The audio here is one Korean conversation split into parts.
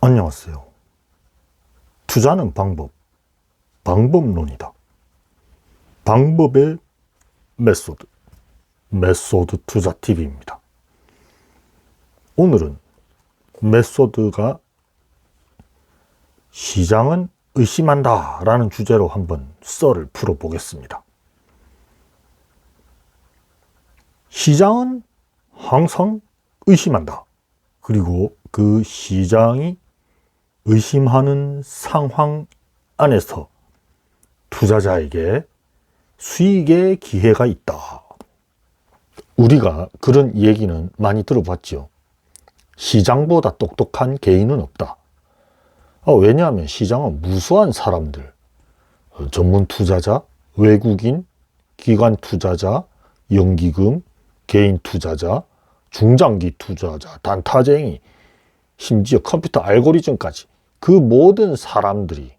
안녕하세요. 투자는 방법, 방법론이다. 방법의 메소드, 메소드 투자 TV입니다. 오늘은 메소드가 시장은 의심한다 라는 주제로 한번 썰을 풀어보겠습니다. 시장은 항상 의심한다. 그리고 그 시장이 의심하는 상황 안에서 투자자에게 수익의 기회가 있다. 우리가 그런 얘기는 많이 들어봤죠. 시장보다 똑똑한 개인은 없다. 왜냐하면 시장은 무수한 사람들, 전문 투자자, 외국인, 기관 투자자, 연기금, 개인 투자자, 중장기 투자자, 단타쟁이, 심지어 컴퓨터 알고리즘까지 그 모든 사람들이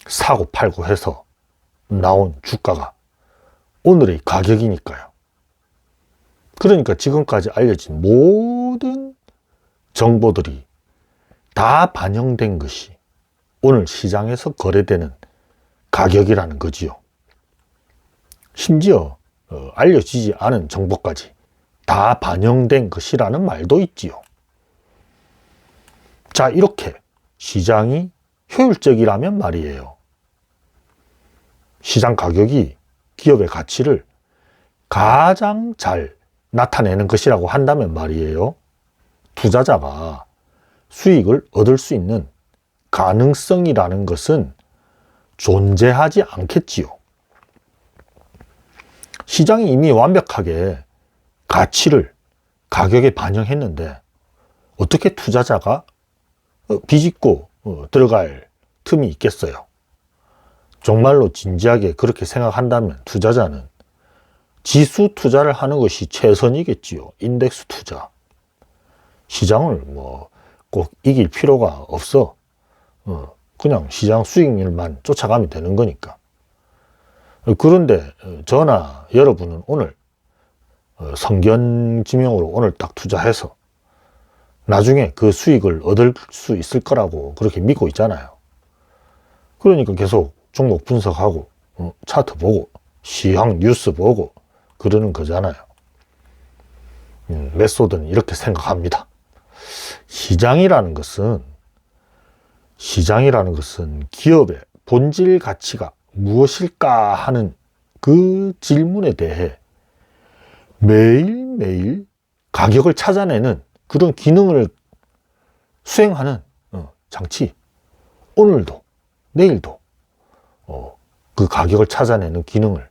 사고 팔고 해서 나온 주가가 오늘의 가격이니까요. 그러니까 지금까지 알려진 모든 정보들이 다 반영된 것이 오늘 시장에서 거래되는 가격이라는 거지요. 심지어 알려지지 않은 정보까지 다 반영된 것이라는 말도 있지요. 자, 이렇게 시장이 효율적이라면 말이에요. 시장 가격이 기업의 가치를 가장 잘 나타내는 것이라고 한다면 말이에요. 투자자가 수익을 얻을 수 있는 가능성이라는 것은 존재하지 않겠지요. 시장이 이미 완벽하게 가치를 가격에 반영했는데 어떻게 투자자가 비집고 들어갈 틈이 있겠어요? 정말로 진지하게 그렇게 생각한다면 투자자는 지수 투자를 하는 것이 최선이겠지요. 인덱스 투자. 시장을 꼭 이길 필요가 없어. 그냥 시장 수익률만 쫓아가면 되는 거니까. 그런데 저나 여러분은 오늘 성견지명으로 오늘 딱 투자해서 나중에 그 수익을 얻을 수 있을 거라고 그렇게 믿고 있잖아요. 그러니까 계속 종목 분석하고 차트 보고 시황 뉴스 보고 그러는 거잖아요. 메소드는 이렇게 생각합니다. 시장이라는 것은 기업의 본질 가치가 무엇일까 하는 그 질문에 대해 매일매일 가격을 찾아내는 그런 기능을 수행하는 장치. 오늘도 내일도 그 가격을 찾아내는 기능을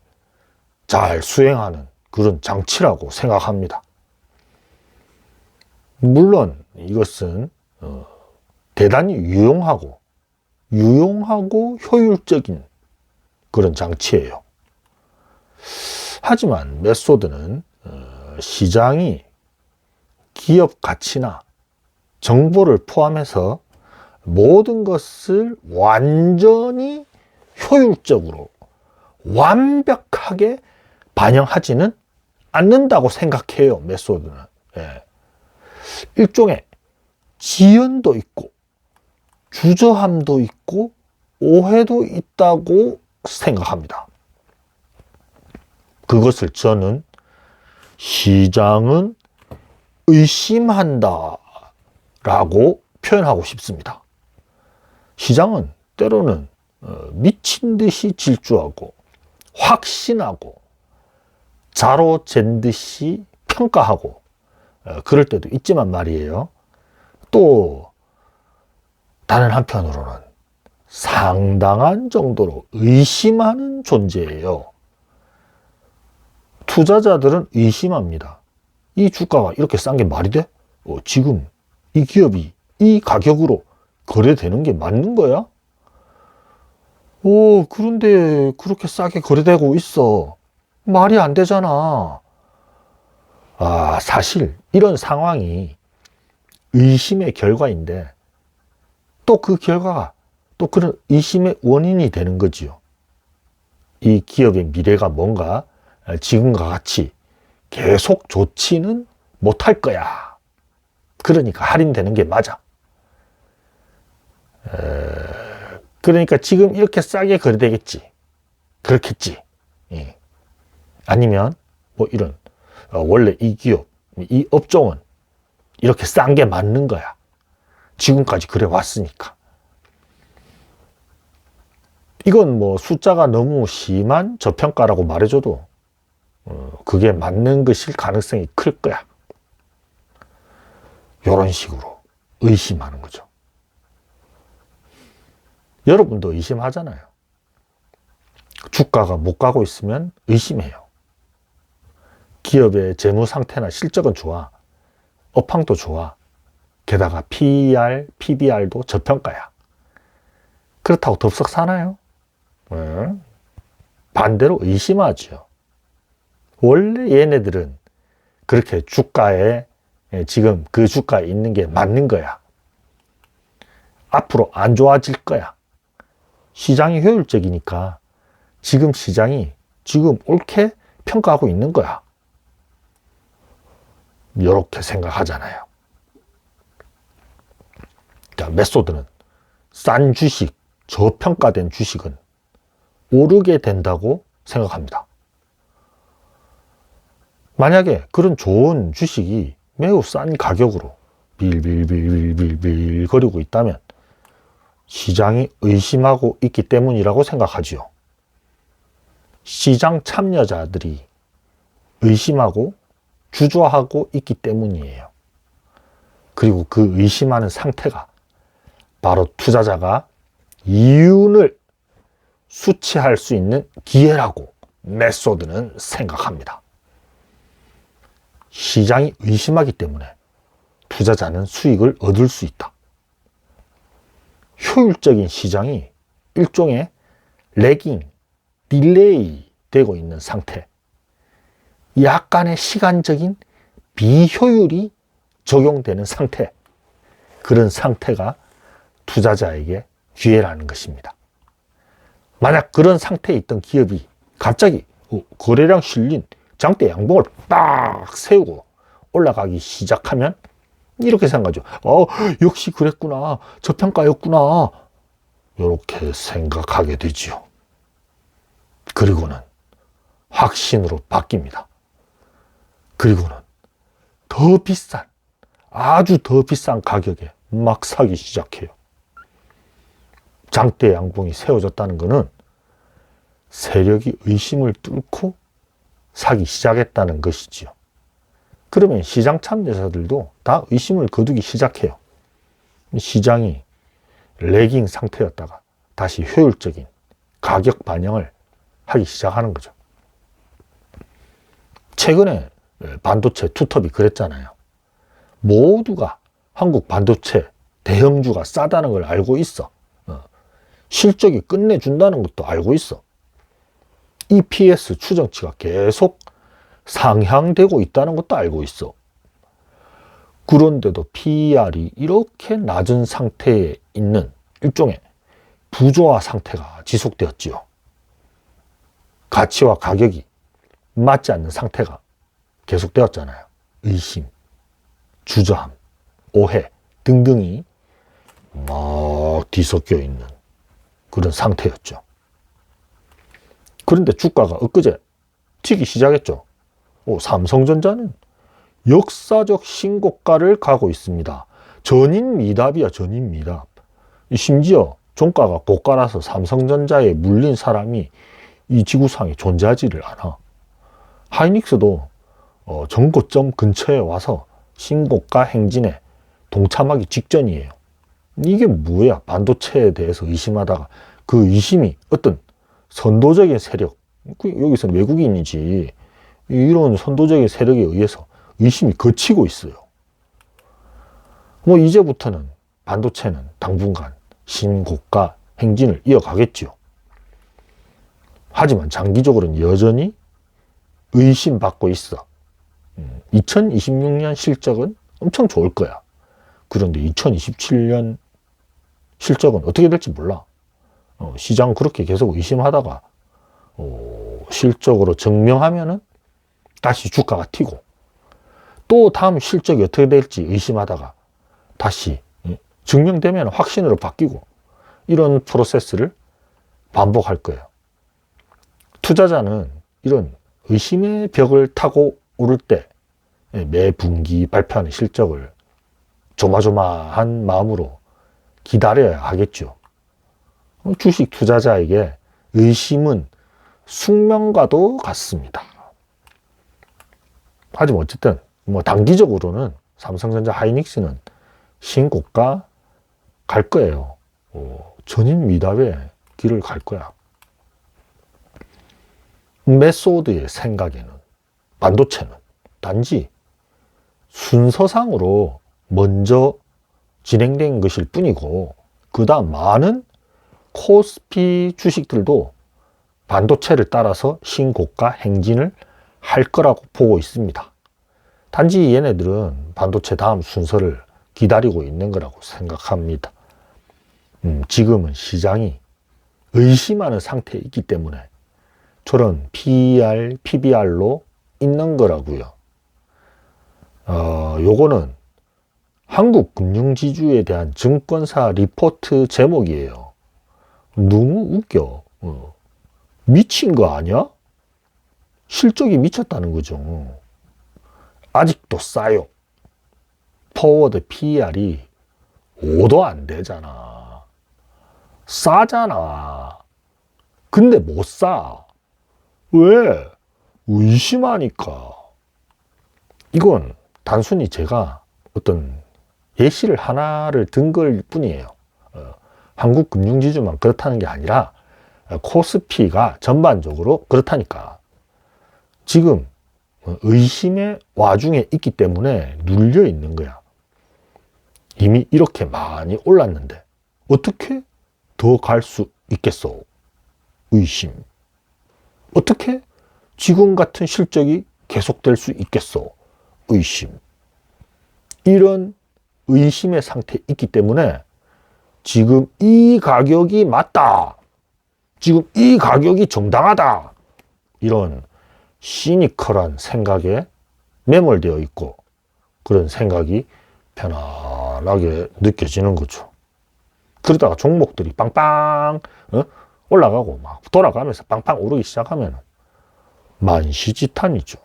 잘 수행하는 그런 장치라고 생각합니다. 물론 이것은 대단히 유용하고 효율적인 그런 장치예요. 하지만 메소드는 시장이 기업 가치나 정보를 포함해서 모든 것을 완전히 효율적으로 완벽하게 반영하지는 않는다고 생각해요. 메소드는. 일종의 지연도 있고 주저함도 있고 오해도 있다고 생각합니다. 그것을 저는 시장은 의심한다 라고 표현하고 싶습니다. 시장은 때로는 미친 듯이 질주하고 확신하고 자로 잰 듯이 평가하고 그럴 때도 있지만 말이에요. 또 다른 한편으로는 상당한 정도로 의심하는 존재예요. 투자자들은 의심합니다. 이 주가가 이렇게 싼 게 말이 돼? 지금 이 기업이 이 가격으로 거래되는 게 맞는 거야? 그런데 그렇게 싸게 거래되고 있어. 말이 안 되잖아. 사실 이런 상황이 의심의 결과인데 또 그 결과가 또 그런 의심의 원인이 되는 거지요. 이 기업의 미래가 뭔가 지금과 같이 계속 좋지는 못할 거야. 그러니까 할인되는 게 맞아. 그러니까 지금 이렇게 싸게 거래되겠지. 그렇겠지. 예. 아니면 뭐 이런 원래 이 기업, 이 업종은 이렇게 싼 게 맞는 거야. 지금까지 그래 왔으니까. 이건 뭐 숫자가 너무 심한 저평가라고 말해줘도 그게 맞는 것일 가능성이 클 거야. 이런 식으로 의심하는 거죠. 여러분도 의심하잖아요. 주가가 못 가고 있으면 의심해요. 기업의 재무 상태나 실적은 좋아. 업황도 좋아. 게다가 PER, PBR도 저평가야. 그렇다고 덥석 사나요? 반대로 의심하죠. 원래 얘네들은 그렇게 주가에 지금 그 주가에 있는 게 맞는 거야. 앞으로 안 좋아질 거야. 시장이 효율적이니까 지금 시장이 지금 옳게 평가하고 있는 거야. 이렇게 생각하잖아요. 자, 메소드는 싼 주식, 저평가된 주식은 오르게 된다고 생각합니다. 만약에 그런 좋은 주식이 매우 싼 가격으로 빌빌빌빌빌 거리고 있다면 시장이 의심하고 있기 때문이라고 생각하지요. 시장 참여자들이 의심하고 주저하고 있기 때문이에요. 그리고 그 의심하는 상태가 바로 투자자가 이윤을 수취할 수 있는 기회라고 메소드는 생각합니다. 시장이 의심하기 때문에 투자자는 수익을 얻을 수 있다. 효율적인 시장이 일종의 레깅, 딜레이 되고 있는 상태, 약간의 시간적인 비효율이 적용되는 상태, 그런 상태가 투자자에게 기회라는 것입니다. 만약 그런 상태에 있던 기업이 갑자기 거래량 실린 장대 양봉을 빡 세우고 올라가기 시작하면 이렇게 생각하죠. 역시 그랬구나. 저평가였구나. 이렇게 생각하게 되지요. 그리고는 확신으로 바뀝니다. 그리고는 더 비싼, 아주 더 비싼 가격에 막 사기 시작해요. 장대 양봉이 세워졌다는 것은 세력이 의심을 뚫고 사기 시작했다는 것이지요. 그러면 시장 참여자들도 다 의심을 거두기 시작해요. 시장이 레깅 상태였다가 다시 효율적인 가격 반영을 하기 시작하는 거죠. 최근에 반도체 투톱이 그랬잖아요. 모두가 한국 반도체 대형주가 싸다는 걸 알고 있어. 실적이 끝내준다는 것도 알고 있어. EPS 추정치가 계속 상향되고 있다는 것도 알고 있어. 그런데도 PER이 이렇게 낮은 상태에 있는 일종의 부조화 상태가 지속되었지요. 가치와 가격이 맞지 않는 상태가 계속되었잖아요. 의심, 주저함, 오해 등등이 막 뒤섞여 있는 그런 상태였죠. 그런데 주가가 엊그제 튀기 시작했죠. 삼성전자는 역사적 신고가를 가고 있습니다. 전인 미답이야, 전인 미답. 심지어 종가가 고가라서 삼성전자에 물린 사람이 이 지구상에 존재하지를 않아. 하이닉스도 전고점 근처에 와서 신고가 행진에 동참하기 직전이에요. 이게 뭐야? 반도체에 대해서 의심하다가 그 의심이 어떤 선도적인 세력, 여기서는 외국인이지, 이런 선도적인 세력에 의해서 의심이 거치고 있어요. 뭐 이제부터는 반도체는 당분간 신고가 행진을 이어가겠죠. 하지만 장기적으로는 여전히 의심받고 있어. 2026년 실적은 엄청 좋을 거야. 그런데 2027년 실적은 어떻게 될지 몰라. 시장 그렇게 계속 의심하다가 실적으로 증명하면은 다시 주가가 튀고, 또 다음 실적이 어떻게 될지 의심하다가 다시 증명되면 확신으로 바뀌고, 이런 프로세스를 반복할 거예요. 투자자는 이런 의심의 벽을 타고 오를 때 매 분기 발표하는 실적을 조마조마한 마음으로 기다려야 하겠죠. 주식 투자자에게 의심은 숙명과도 같습니다. 하지만 어쨌든 단기적으로는 삼성전자 하이닉스는 신고가 갈 거예요. 전인 미답의 길을 갈 거야. 메소드의 생각에는 반도체는 단지 순서상으로 먼저 진행된 것일 뿐이고, 그 다음 많은 코스피 주식들도 반도체를 따라서 신고가 행진을 할 거라고 보고 있습니다. 단지 얘네들은 반도체 다음 순서를 기다리고 있는 거라고 생각합니다. 지금은 시장이 의심하는 상태에 있기 때문에 저런 PER, PBR로 있는 거라고요. 요거는 한국금융지주에 대한 증권사 리포트 제목이에요. 너무 웃겨. 미친 거 아니야? 실적이 미쳤다는 거죠. 아직도 싸요. 포워드 PER이 5도 안 되잖아. 싸잖아. 근데 못 사. 왜? 의심하니까. 이건 단순히 제가 어떤 예시를 하나를 든 걸 뿐이에요. 한국금융지주만 그렇다는 게 아니라 코스피가 전반적으로 그렇다니까. 지금 의심의 와중에 있기 때문에 눌려 있는 거야. 이미 이렇게 많이 올랐는데 어떻게 더 갈 수 있겠어? 의심. 어떻게 지금 같은 실적이 계속될 수 있겠어? 의심. 이런 의심의 상태에 있기 때문에 지금 이 가격이 맞다. 지금 이 가격이 정당하다. 이런 시니컬한 생각에 매몰되어 있고, 그런 생각이 편안하게 느껴지는 거죠. 그러다가 종목들이 빵빵 올라가고 막 돌아가면서 빵빵 오르기 시작하면 만시지탄이죠.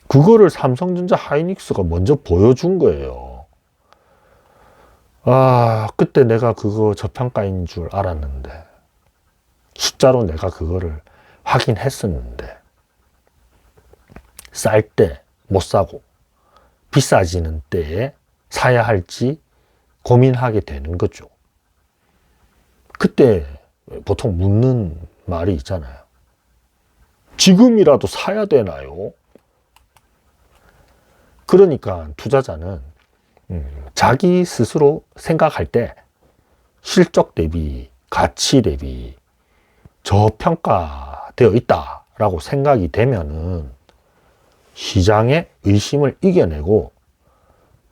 그거를 삼성전자 하이닉스가 먼저 보여준 거예요. 그때 내가 그거 저평가인 줄 알았는데, 숫자로 내가 그거를 확인했었는데, 쌀 때 못 사고 비싸지는 때에 사야 할지 고민하게 되는 거죠. 그때 보통 묻는 말이 있잖아요. 지금이라도 사야 되나요? 그러니까 투자자는 자기 스스로 생각할 때 실적 대비, 가치 대비 저평가되어 있다라고 생각이 되면은 시장의 의심을 이겨내고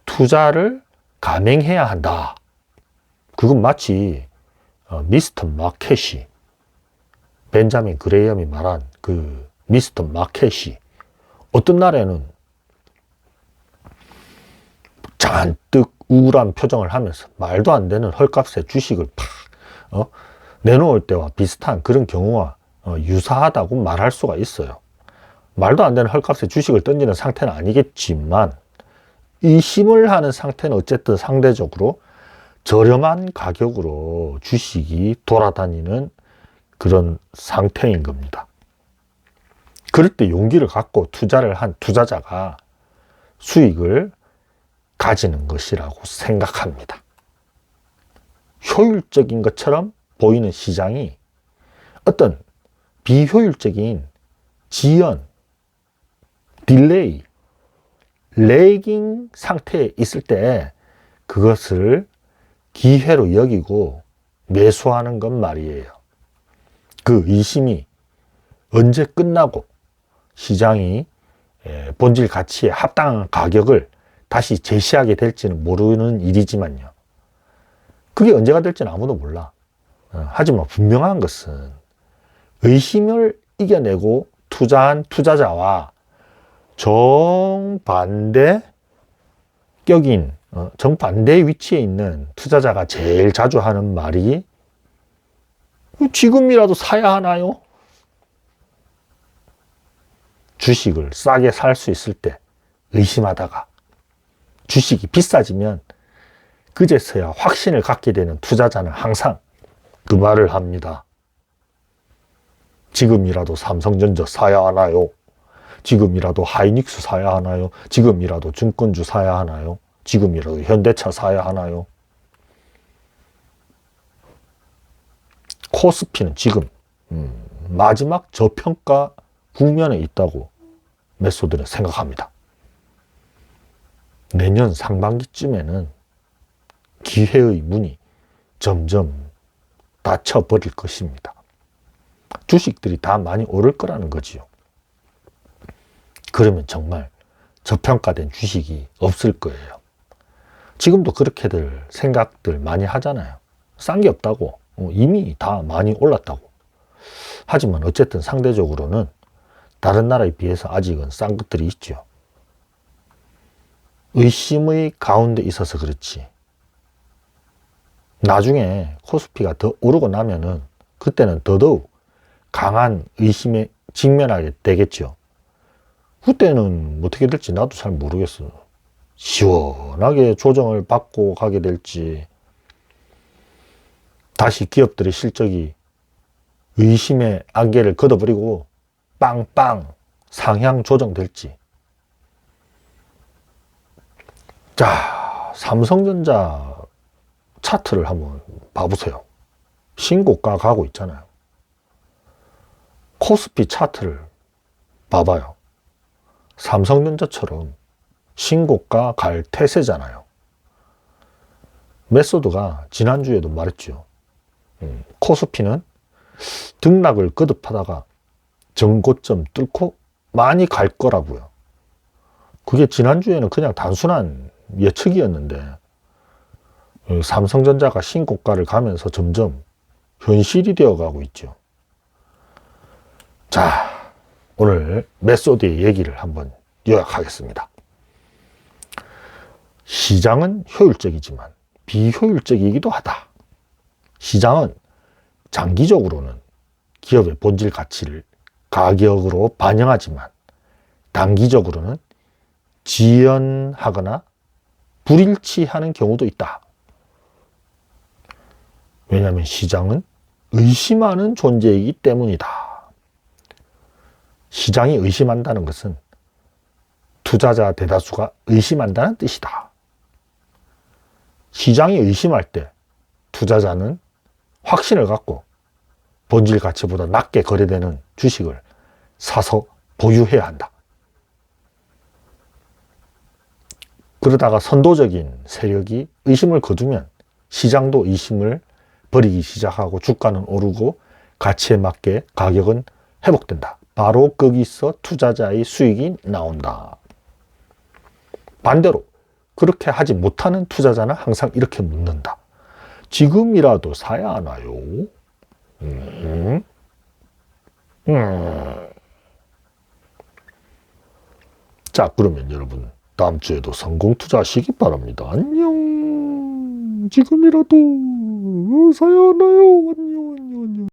투자를 감행해야 한다. 그건 마치 미스터 마켓이, 벤자민 그레이엄이 말한 그 미스터 마켓이 어떤 날에는 잔뜩 우울한 표정을 하면서 말도 안 되는 헐값에 주식을 팍 내놓을 때와 비슷한 그런 경우와 유사하다고 말할 수가 있어요. 말도 안 되는 헐값에 주식을 던지는 상태는 아니겠지만 의심을 하는 상태는 어쨌든 상대적으로 저렴한 가격으로 주식이 돌아다니는 그런 상태인 겁니다. 그럴 때 용기를 갖고 투자를 한 투자자가 수익을 가지는 것이라고 생각합니다. 효율적인 것처럼 보이는 시장이 어떤 비효율적인 지연, 딜레이, 레깅 상태에 있을 때 그것을 기회로 여기고 매수하는 건 말이에요. 그 의심이 언제 끝나고 시장이 본질 가치에 합당한 가격을 다시 제시하게 될지는 모르는 일이지만요. 그게 언제가 될지는 아무도 몰라. 하지만 분명한 것은 의심을 이겨내고 투자한 투자자와 정반대 격인 정반대 위치에 있는 투자자가 제일 자주 하는 말이 지금이라도 사야 하나요? 주식을 싸게 살 수 있을 때 의심하다가 주식이 비싸지면 그제서야 확신을 갖게 되는 투자자는 항상 그 말을 합니다. 지금이라도 삼성전자 사야 하나요? 지금이라도 하이닉스 사야 하나요? 지금이라도 증권주 사야 하나요? 지금이라도 현대차 사야 하나요? 코스피는 지금 마지막 저평가 국면에 있다고 매수들은 생각합니다. 내년 상반기쯤에는 기회의 문이 점점 닫혀버릴 것입니다. 주식들이 다 많이 오를 거라는 거지요. 그러면 정말 저평가된 주식이 없을 거예요. 지금도 그렇게들 생각들 많이 하잖아요. 싼 게 없다고. 이미 다 많이 올랐다고. 하지만 어쨌든 상대적으로는 다른 나라에 비해서 아직은 싼 것들이 있죠. 의심의 가운데 있어서 그렇지. 나중에 코스피가 더 오르고 나면은 그때는 더더욱 강한 의심에 직면하게 되겠죠. 그때는 어떻게 될지 나도 잘 모르겠어. 시원하게 조정을 받고 가게 될지, 다시 기업들의 실적이 의심의 안개를 걷어버리고 빵빵 상향 조정될지. 자, 삼성전자 차트를 한번 봐보세요. 신고가 가고 있잖아요. 코스피 차트를 봐봐요. 삼성전자처럼 신고가 갈 태세잖아요. 메소드가 지난주에도 말했죠. 코스피는 등락을 거듭하다가 전고점 뚫고 많이 갈 거라고요. 그게 지난주에는 그냥 단순한 예측이었는데 삼성전자가 신고가를 가면서 점점 현실이 되어가고 있죠. 자, 오늘 메소드의 얘기를 한번 요약하겠습니다. 시장은 효율적이지만 비효율적이기도 하다. 시장은 장기적으로는 기업의 본질 가치를 가격으로 반영하지만 단기적으로는 지연하거나 불일치하는 경우도 있다. 왜냐하면 시장은 의심하는 존재이기 때문이다. 시장이 의심한다는 것은 투자자 대다수가 의심한다는 뜻이다. 시장이 의심할 때 투자자는 확신을 갖고 본질 가치보다 낮게 거래되는 주식을 사서 보유해야 한다. 그러다가 선도적인 세력이 의심을 거두면 시장도 의심을 버리기 시작하고 주가는 오르고 가치에 맞게 가격은 회복된다. 바로 거기서 투자자의 수익이 나온다. 반대로 그렇게 하지 못하는 투자자는 항상 이렇게 묻는다. 지금이라도 사야 하나요? 자, 그러면 여러분 다음 주에도 성공 투자하시기 바랍니다. 안녕. 지금이라도 사야 하나요? 안녕.